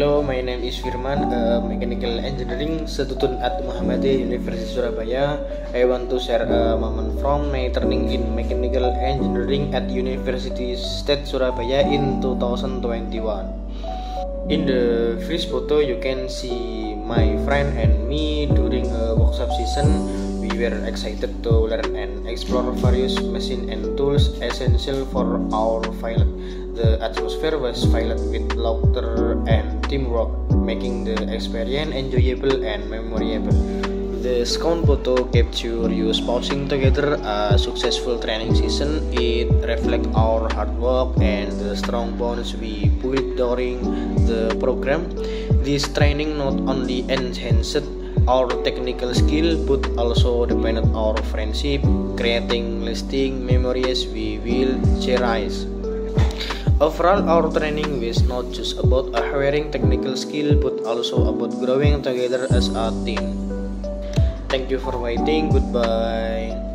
Hello, my name is Firman, Mechanical Engineering Setutun at Muhammadiyah University Surabaya. I want to share a moment from my turning in Mechanical Engineering at University State Surabaya in 2021. In the first photo, you can see my friend and me during a workshop season. We were excited to learn and explore various machines and tools essential for our pilot. The atmosphere was filled with laughter and teamwork, making the experience enjoyable and memorable. The second photo captures us posing together a successful training season. It reflects our hard work and the strong bonds we built during the program. This training not only enhanced our technical skill but also deepened our friendship, creating lasting memories we will cherish. Overall, our training was not just about acquiring technical skill but also about growing together as a team. Thank you for waiting. Goodbye.